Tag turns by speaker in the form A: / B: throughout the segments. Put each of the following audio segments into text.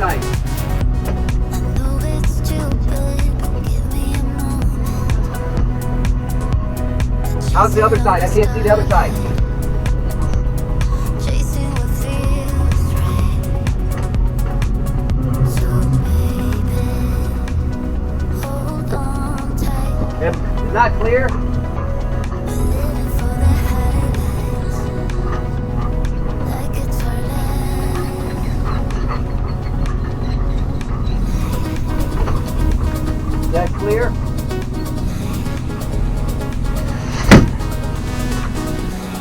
A: side. How's the other side? I can't see the other side. If it's not clear, is that clear?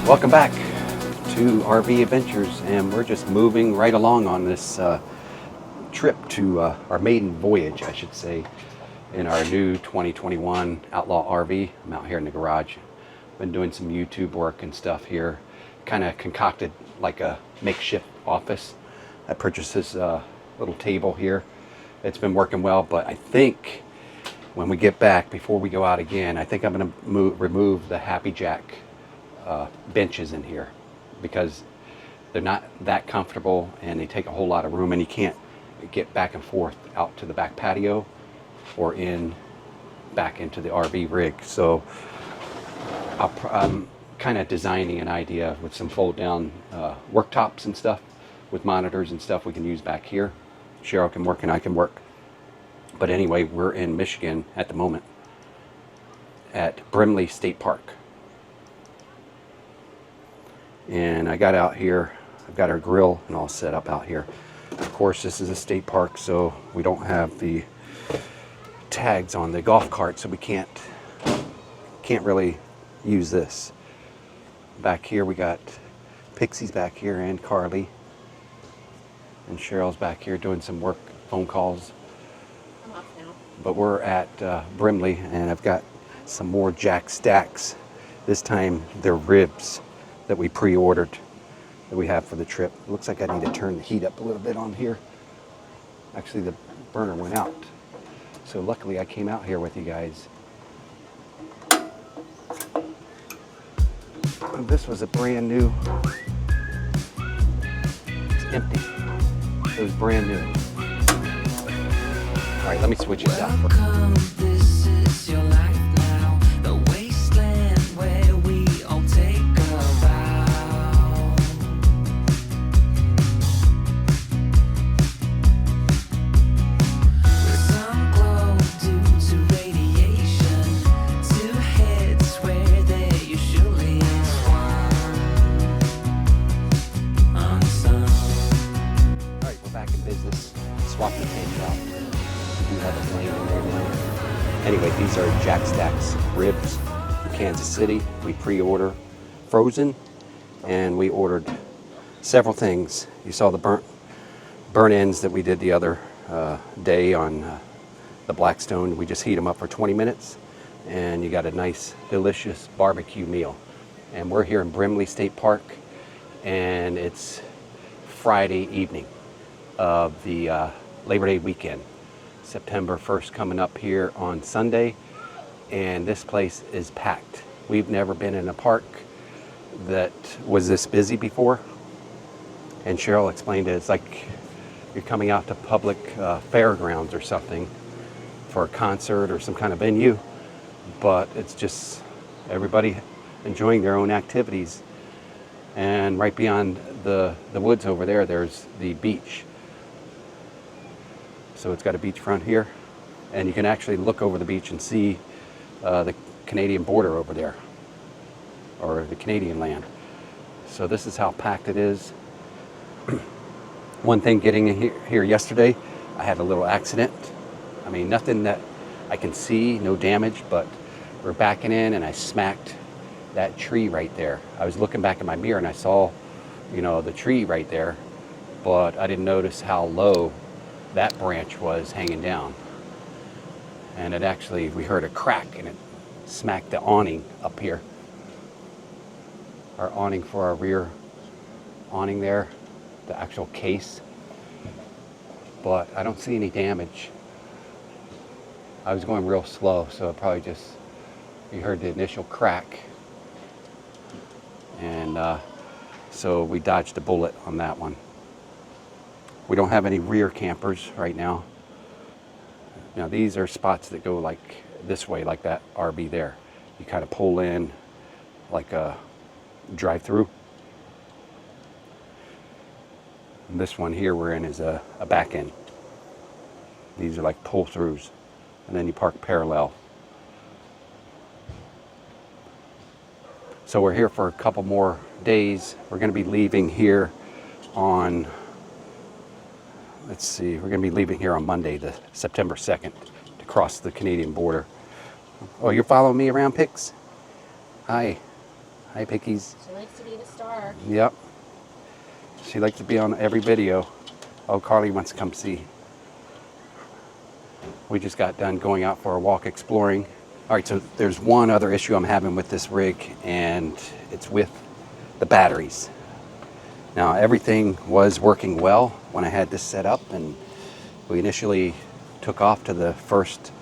A: Welcome back to RV Adventures, and we're just moving right along on this trip to our maiden voyage, I should say, in our new 2021 Outlaw RV. I'm out here in the garage. Been doing some YouTube work and stuff here. Kind of concocted like a makeshift office. I purchased this little table here. It's been working well, but I think when we get back, before we go out again, I think I'm going to remove the Happy Jack benches in here, because they're not that comfortable and they take a whole lot of room, and you can't get back and forth out to the back patio or back into the RV rig. So I'm kind of designing an idea with some fold down worktops and stuff with monitors and stuff we can use back here. Cheryl can work and I can work. But anyway, we're in Michigan at the moment at Brimley State Park. And I got out here, I've got our grill and all set up out here. Of course, this is a state park, so we don't have the tags on the golf cart, so we can't really use this. Back here we got Pixie's back here and Carly. And Cheryl's back here doing some work, phone calls.
B: I'm off now.
A: But we're at Brimley, and I've got some more Jack Stacks. This time they're ribs that we pre-ordered that we have for the trip. It looks like I need to turn the heat up a little bit on here. Actually, the burner went out. So luckily I came out here with you guys. And this was a brand new, it's empty. It was brand new. All right, let me switch it down.
C: Welcome, this is your life now, the wasteland where we all take a vow. With some glow due to radiation, two heads where there usually is one unsung.
A: All right, we're back in business. Swap the tank out. We have it laying in there now. Anyway, these are Jack Stacks ribs from Kansas City. We pre-order frozen, and we ordered several things. You saw the burnt ends that we did the other day on the Blackstone. We just heat them up for 20 minutes, and you got a nice, delicious barbecue meal. And we're here in Brimley State Park, and it's Friday evening of the Labor Day weekend. September 1st coming up here on Sunday, and this place is packed. We've never been in a park that was this busy before, and Cheryl explained it. It's like you're coming out to public fairgrounds or something for a concert or some kind of venue, but it's just everybody enjoying their own activities. And right beyond the woods over there, there's the beach. So it's got a beachfront here, and you can actually look over the beach and see the Canadian border over there, or the Canadian land. So this is how packed it is. One thing getting in here yesterday, I had a little accident. I mean, nothing that I can see, no damage, but we're backing in and I smacked that tree right there. I was looking back in my mirror and I saw, the tree right there, but I didn't notice how low that branch was hanging down. And it actually, we heard a crack and it smacked the awning up here. Our awning for our rear awning there, the actual case. But I don't see any damage. I was going real slow, so it probably just, you heard the initial crack. And so we dodged a bullet on that one. We don't have any rear campers right now. Now these are spots that go like this way, like that RV there. You kind of pull in like a drive-through. This one here we're in is a back end. These are like pull-throughs, and then you park parallel. So we're here for a couple more days. We're going to be leaving here on, let's see, we're going to be leaving here on Monday, the September 2nd, to cross the Canadian border. Oh, you're following me around, Pix? Hi. Hi, Pickies.
B: She likes to be the star.
A: Yep. She likes to be on every video. Oh, Carly wants to come see. We just got done going out for a walk exploring. All right, so there's one other issue I'm having with this rig, and it's with the batteries. Now, everything was working well when I had this set up, and we initially took off to the first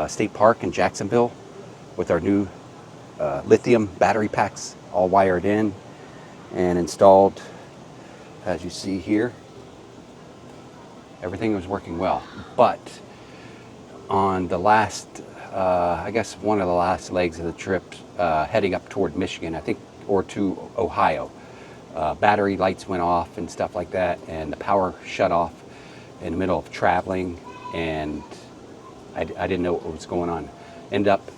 A: state park in Jacksonville with our new lithium battery packs all wired in and installed, as you see here. Everything was working well, but on the last, I guess one of the last legs of the trip, heading up toward Michigan, I think, or to Ohio, battery lights went off and stuff like that, and the power shut off in the middle of traveling, and I didn't know what was going on. Ended up,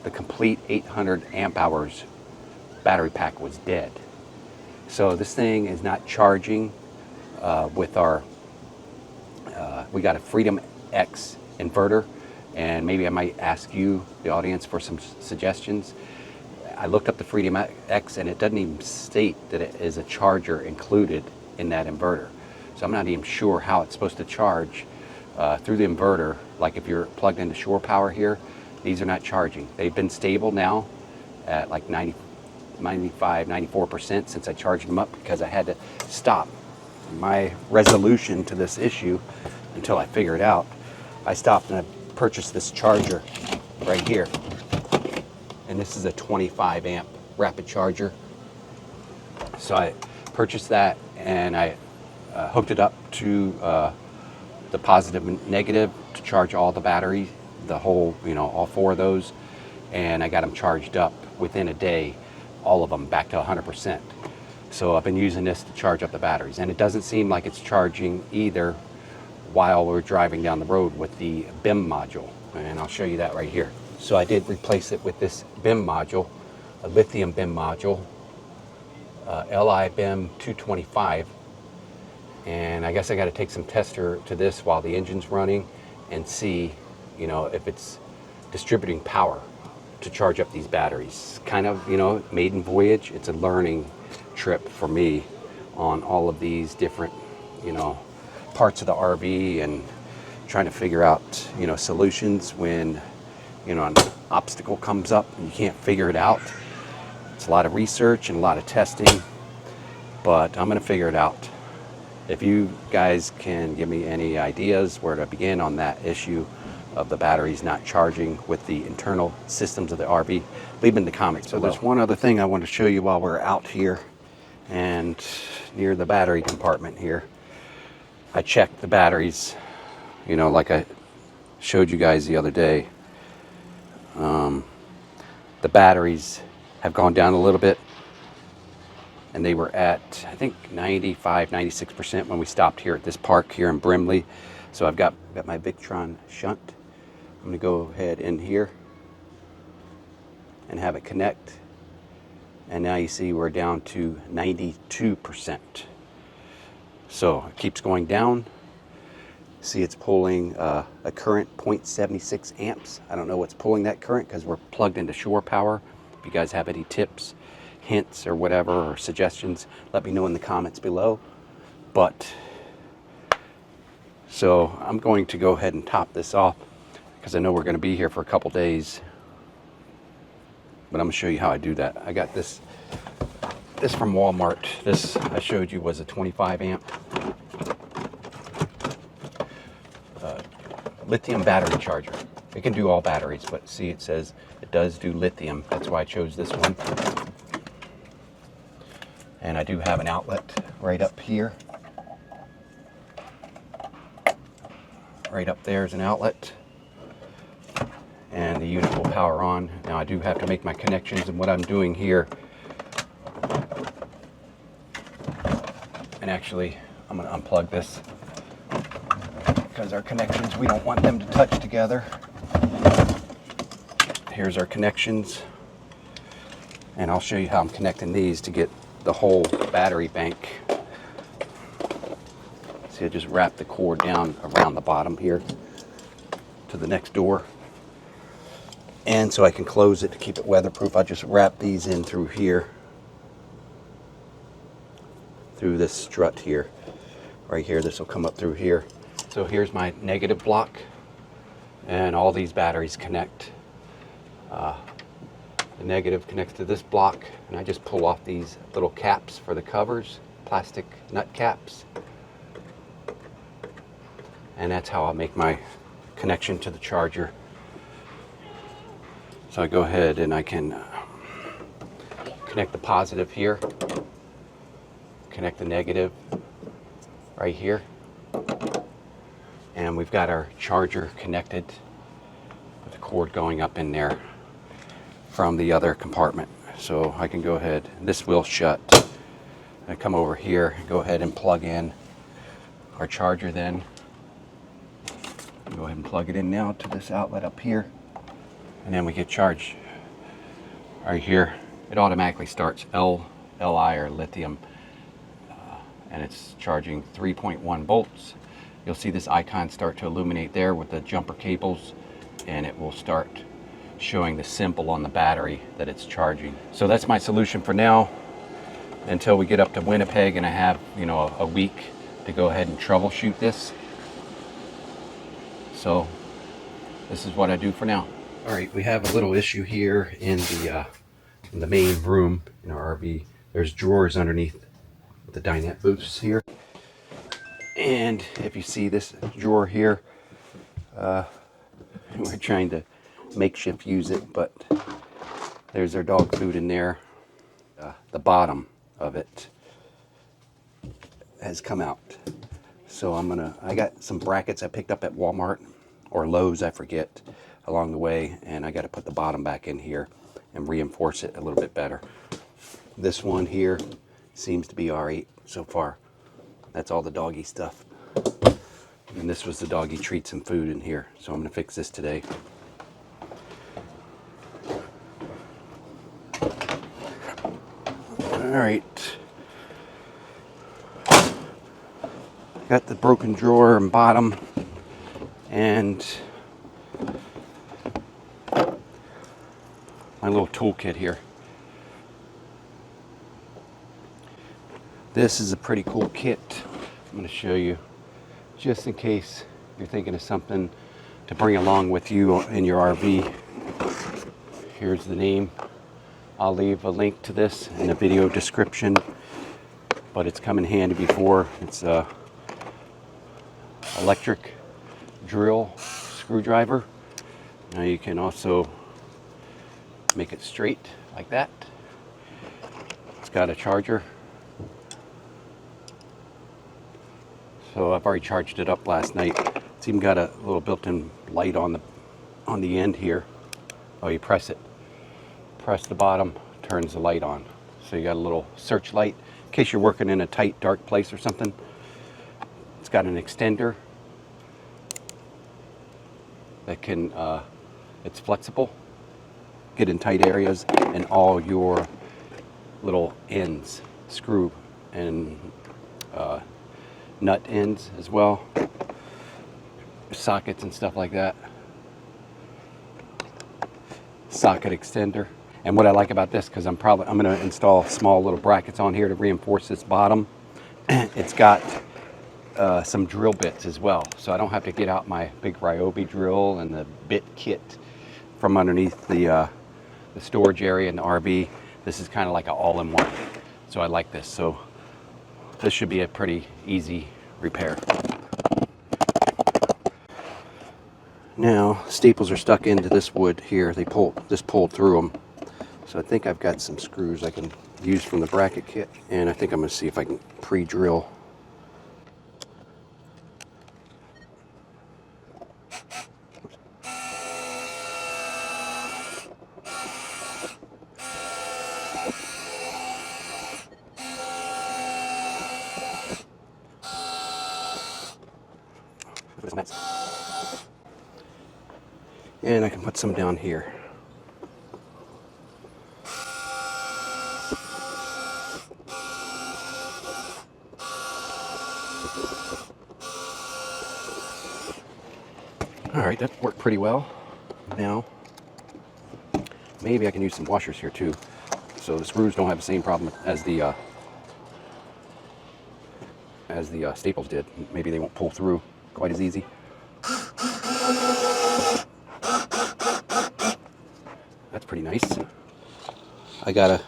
A: the complete 800 amp hours battery pack was dead. So this thing is not charging with our, we got a Freedom X inverter, and maybe I might ask you, the audience, for some suggestions. I looked up the Freedom X, and it doesn't even state that it is a charger included in that inverter. So I'm not even sure how it's supposed to charge through the inverter. Like if you're plugged into shore power here, these are not charging. They've been stable now at like 95, 94% since I charged them up, because I had to stop. My resolution to this issue, until I figure it out, I stopped and I purchased this charger right here. And this is a 25 amp rapid charger. So I purchased that, and I hooked it up to the positive and negative to charge all the batteries, the whole, all 4 of those. And I got them charged up within a day, all of them back to 100%. So I've been using this to charge up the batteries, and it doesn't seem like it's charging either while we're driving down the road with the BIM module. And I'll show you that right here. So I did replace it with this BIM module, a lithium BIM module, LI BIM 225. And I guess I got to take some tester to this while the engine's running and see, if it's distributing power to charge up these batteries. Kind of, maiden voyage. It's a learning trip for me on all of these different, parts of the RV, and trying to figure out, solutions when, an obstacle comes up and you can't figure it out. It's a lot of research and a lot of testing, but I'm going to figure it out. If you guys can give me any ideas where to begin on that issue of the batteries not charging with the internal systems of the RV, leave them in the comments below. So there's one other thing I want to show you while we're out here and near the battery compartment here. I checked the batteries, like I showed you guys the other day. The batteries have gone down a little bit, and they were at, I think, 95, 96% when we stopped here at this park here in Brimley. So I've got my Victron shunt. I'm going to go ahead in here and have it connect. And now you see we're down to 92%. So it keeps going down. See, it's pulling a current 0.76 amps. I don't know what's pulling that current because we're plugged into shore power. If you guys have any tips, hints, or whatever, or suggestions, let me know in the comments below. But so I'm going to go ahead and top this off because I know we're going to be here for a couple days. But I'm going to show you how I do that. I got this from Walmart. This I showed you was a 25 amp lithium battery charger. It can do all batteries, but see, it says it does do lithium. That's why I chose this one. And I do have an outlet right up here. Right up there is an outlet, and the unit will power on. Now I do have to make my connections, and what I'm doing here, and actually I'm going to unplug this because our connections, we don't want them to touch together. Here's our connections, and I'll show you how I'm connecting these to get the whole battery bank. See, I just wrap the cord down around the bottom here to the next door. And so I can close it to keep it weatherproof. I just wrap these in through here, through this strut here. Right here, this will come up through here. So here's my negative block, and all these batteries connect. The negative connects to this block, and I just pull off these little caps for the covers, plastic nut caps. And that's how I'll make my connection to the charger. So I go ahead and I can connect the positive here, connect the negative right here, and we've got our charger connected with the cord going up in there from the other compartment. So I can go ahead, this will shut. I come over here, go ahead and plug in our charger then. Go ahead and plug it in now to this outlet up here, and then we get charged right here. It automatically starts Li or lithium, and it's charging 3.1 volts. You'll see this icon start to illuminate there with the jumper cables, and it will start showing the symbol on the battery that it's charging. So that's my solution for now until we get up to Winnipeg and I have, a week to go ahead and troubleshoot this. So this is what I do for now. All right, we have a little issue here in the main room in our RV. There's drawers underneath the dinette booths here. And if you see this drawer here, we're trying to makeshift use it, but there's their dog food in there. The bottom of it has come out. So I got some brackets I picked up at Walmart or Lowe's, I forget, along the way, and I got to put the bottom back in here and reinforce it a little bit better. This one here seems to be all right so far. That's all the doggy stuff. And this was the doggy treats and food in here. So I'm going to fix this today. All right. Got the broken drawer and bottom, and my little toolkit here. This is a pretty cool kit. I'm going to show you just in case you're thinking of something to bring along with you in your RV. Here's the name. I'll leave a link to this in the video description, but it's come in handy before. It's a electric drill screwdriver. Now you can also make it straight like that. It's got a charger. So I've already charged it up last night. It's even got a little built-in light on the end here. Oh, you press it. Press the bottom, turns the light on. So you got a little searchlight in case you're working in a tight, dark place or something. It's got an extender that can, it's flexible, get in tight areas, and all your little ends, screw and nut ends as well, sockets and stuff like that. Socket extender. And what I like about this, because I'm going to install small little brackets on here to reinforce this bottom. It's got some drill bits as well, so I don't have to get out my big Ryobi drill and the bit kit from underneath the storage area in the RV. This is kind of like an all-in-one, so I like this. So this should be a pretty easy repair. Now staples are stuck into this wood here. They pulled through them. So I think I've got some screws I can use from the bracket kit, and I think I'm going to see if I can pre-drill. And I can put some down here. All right, that worked pretty well. Now, maybe I can use some washers here too, so the screws don't have the same problem as the staples did. Maybe they won't pull through quite as easy. That's pretty nice. I got a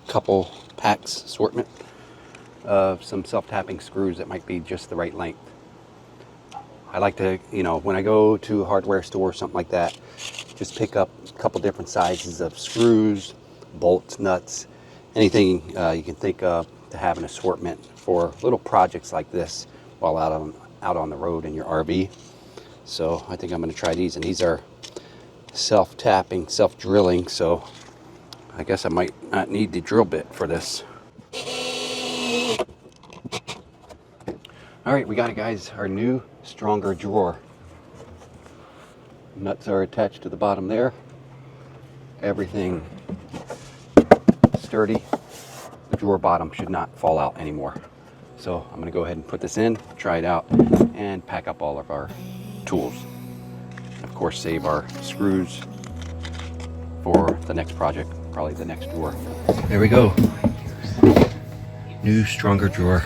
A: couple packs assortment of some self-tapping screws that might be just the right length. I like to, when I go to a hardware store or something like that, just pick up a couple different sizes of screws, bolts, nuts, anything you can think of to have an assortment for little projects like this while out on the road in your RV. So I think I'm going to try these, and these are self-tapping, self-drilling, so I guess I might not need the drill bit for this. All right, we got it, guys. Our new, stronger drawer. Nuts are attached to the bottom there. Everything sturdy. The drawer bottom should not fall out anymore. So I'm going to go ahead and put this in, try it out, and pack up all of our tools. Of course, save our screws for the next project, probably the next drawer. There we go. New, stronger drawer.